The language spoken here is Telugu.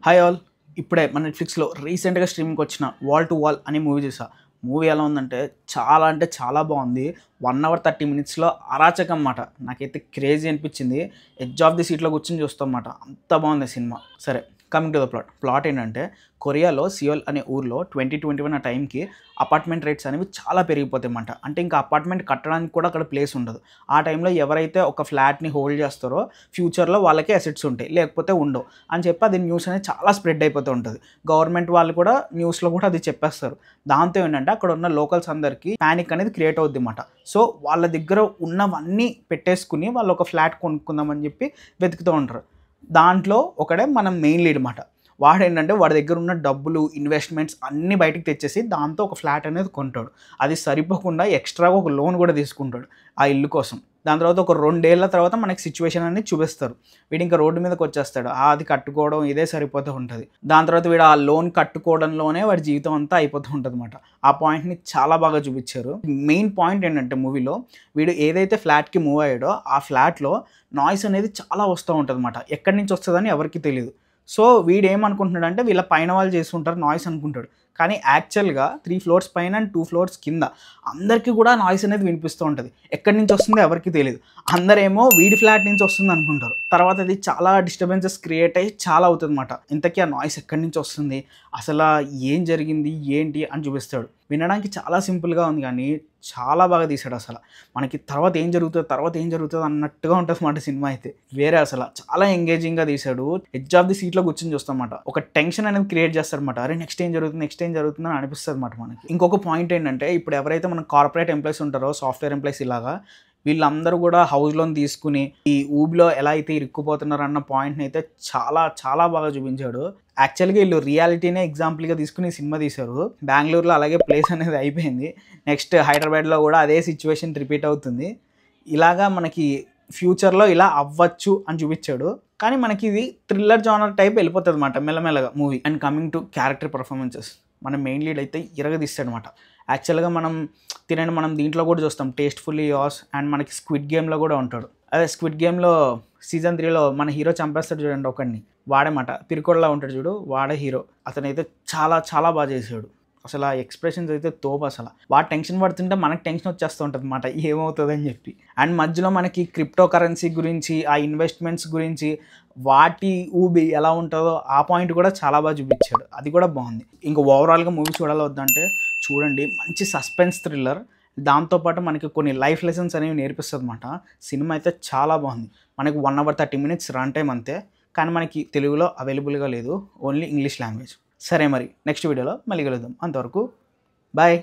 Hi all. ఇప్పుడే మన నెట్‌ఫ్లిక్స్‌లో రీసెంట్‌గా స్ట్రీమింగ్‌కి వచ్చిన 'వాల్ టు వాల్' అనే మూవీ చూసా. మూవీ ఎలా ఉందంటే అంటే చాలా బాగుంది. 1 అవర్ 30 మినిట్స్‌లో అరాచకం మాట. నాకైతే క్రేజీ అనిపించింది. ఎడ్జ్ ఆఫ్ ది సీట్‌లో కూర్చొని చూస్తాం మాట. అంత బాగుంది సినిమా. సరే, coming to the plot. Plot ఏంటంటే కొరియాలో సియోల్ అనే ఊర్లో 2021 ఆ టైంకి అపార్ట్మెంట్ రేట్స్ అనేవి చాలా పెరిగిపోతాయన్నమాట. అంటే ఇంకా అపార్ట్మెంట్ కట్టడానికి కూడా అక్కడ ప్లేస్ ఉండదు. ఆ టైంలో ఎవరైతే ఒక ఫ్లాట్‌ని హోల్డ్ చేస్తారో ఫ్యూచర్‌లో వాళ్ళకే అసెట్స్ ఉంటాయి. లేకపోతే ఉండవు అని చెప్పి అది న్యూస్ అనేది చాలా స్ప్రెడ్ అయిపోతూ ఉంటుంది. గవర్నమెంట్ వాళ్ళు కూడా న్యూస్‌లో కూడా అది చెప్పేస్తారు. దాంతో ఏంటంటే అక్కడ ఉన్న లోకల్స్ అందరికీ పానిక్ అనేది క్రియేట్ అవుద్దన్నమాట. సో వాళ్ళ దగ్గర ఉన్నవన్నీ పెట్టేసుకుని వాళ్ళు ఒక ఫ్లాట్ కొనుక్కుందామని చెప్పి వెతుకుతూ ఉంటారు. దాంట్లో ఒకడే మన మెయిన్ లీడ్ మాట. వాడేంటంటే వాడి దగ్గర ఉన్న డబ్బులు, ఇన్వెస్ట్మెంట్స్ అన్నీ బయటికి తెచ్చేసి దాంతో ఒక ఫ్లాట్ అనేది కొంటాడు. అది సరిపోకుండా ఎక్స్ట్రాగా ఒక లోన్ కూడా తీసుకుంటాడు ఆ ఇల్లు కోసం. దాని తర్వాత ఒక 2 ఏళ్ల తర్వాత మనకి సిచ్యువేషన్ అనేది చూపిస్తారు. వీడు ఇంకా రోడ్డు మీదకి వచ్చేస్తాడు. అది కట్టుకోవడం ఇదే సరిపోతూ ఉంటుంది. దాని తర్వాత వీడు ఆ లోన్ కట్టుకోవడంలోనే వాడి జీవితం అంతా అయిపోతూ ఉంటుందన్నమాట. ఆ పాయింట్‌ని చాలా బాగా చూపించారు. మెయిన్ పాయింట్ ఏంటంటే మూవీలో వీడు ఏదైతే ఫ్లాట్‌కి మూవ్ అయ్యాడో ఆ ఫ్లాట్‌లో నాయిస్ అనేది చాలా వస్తూ ఉంటుందన్నమాట. ఎక్కడి నుంచి వస్తదని ఎవరికీ తెలీదు. సో వీడేమనుకుంటున్నాడంటే వీళ్ళ పైన వాళ్ళు చేసుకుంటారు నాయిస్ అనుకుంటాడు. కానీ యాక్చువల్‌గా 3 ఫ్లోర్స్ పైన అండ్ 2 ఫ్లోర్స్ కింద అందరికీ కూడా నాయిస్ అనేది వినిపిస్తూ ఉంటది. ఎక్కడి నుంచి వస్తుందో ఎవరికీ తెలీదు. అందరేమో వీడి ఫ్లాట్ నుంచి వస్తుంది అనుకుంటారు. తర్వాత అది చాలా డిస్టర్బెన్సెస్ క్రియేట్ అయ్యి చాలా అవుతుందన్నమాట. ఇంతకీ ఆ నాయిస్ ఎక్కడి నుంచి వస్తుంది? అసలా ఏం జరిగింది? ఏంటి? అని చూపిస్తాడు. వినడానికి చాలా సింపుల్‌గా ఉంది కానీ చాలా బాగా తీశాడు అసల. మనకి తర్వాత ఏం జరుగుతది అన్నట్టుగా ఉంటదన్నమాట సినిమా అయితే. వేరే అసల చాలా ఎంగేజింగ్‌గా తీశాడు. ఎడ్జ్ ఆఫ్ ది సీట్‌లో కూర్చొని చూస్తామన్నమాట. ఒక టెన్షన్ అనేది క్రియేట్ చేస్తాడన్నమాట. అరే నెక్స్ట్ ఏం జరుగుతుంది అని అనిపిస్తదన్నమాట మనకి. ఇంకొక పాయింట్ ఏంటంటే ఇప్పుడు ఎవరైతే మన కార్పొరేట్ ఎంప్లాయీస్ ఉంటారో సాఫ్ట్‌వేర్ ఎంప్లాయీస్ ఇలాగా వీళ్ళందరూ కూడా హౌస్ లోన్ తీసుకుని ఈ ఊబిలో ఎలా అయితే ఇరుక్కుపోతున్నారు అన్న పాయింట్‌ని అయితే చాలా బాగా చూపించాడు. యాక్చువల్‌గా వీళ్ళు రియాలిటీనే ఎగ్జాంపుల్‌గా తీసుకొని ఈ సినిమా తీశారు. బెంగుళూరులో అలాగే ప్లేస్ అనేది అయిపోయింది. నెక్స్ట్ హైదరాబాద్‌లో కూడా అదే సిచ్యువేషన్ రిపీట్ అవుతుంది. ఇలాగా మనకి ఫ్యూచర్‌లో ఇలా అవ్వచ్చు అని చూపించాడు. కానీ మనకి ఇది థ్రిల్లర్ జానర్ టైప్ వెళ్ళిపోతదన్నమాట మెల్లమెల్లగా movie. And coming to character performances మన మెయిన్ లీడ్ అయితే ఇరగదీస్తాడనమాట. యాక్చువల్‌గా మనం దీంట్లో కూడా చూస్తాం 'టేస్ట్‌ఫుల్లీ యోర్స్' అండ్ మనకి 'స్క్విడ్ గేమ్‌లో' కూడా ఉంటాడు. అదే 'స్క్విడ్ గేమ్‌లో' సీజన్ 3లో మన హీరో చంపేస్తాడు చూడండి ఒకడిని. వాడేమాట పిరికోడ్లా ఉంటాడు చూడు వాడే హీరో. అతనైతే చాలా బాగా చేశాడు. అసలు ఆ ఎక్స్‌ప్రెషన్స్ అయితే తోపసల. వాడు టెన్షన్ పడుతుంటే మనకు టెన్షన్ వచ్చేస్తూ ఉంటదన్నమాట ఏమవుతదని చెప్పి. అండ్ మధ్యలో మనకి క్రిప్టో కరెన్సీ గురించి, ఆ ఇన్వెస్ట్‌మెంట్స్ గురించి, వాటి ఊబి ఎలా ఉంటదో ఆ పాయింట్ కూడా చాలా బాగా చూపించాడు. అది కూడా బాగుంది. ఇంక ఓవరాల్‌గా మూవీ చూడాలా వద్దా అంటే చూడండి. మంచి సస్పెన్స్ థ్రిల్లర్. దాంతో పాటు మనకి కొన్ని లైఫ్ లెసన్స్ అనేవి నేర్పిస్తదన్నమాట. సినిమా అయితే చాలా బాగుంది. మనకి 1 అవర్ 30 మినిట్స్ రన్ టైమ్ అంతే. కానీ మనకి తెలుగులో అవైలబుల్‌గా లేదు. Only English language. సరే మరి నెక్స్ట్ వీడియోలో మళ్ళీ కలుద్దాం. అంతవరకు బాయ్.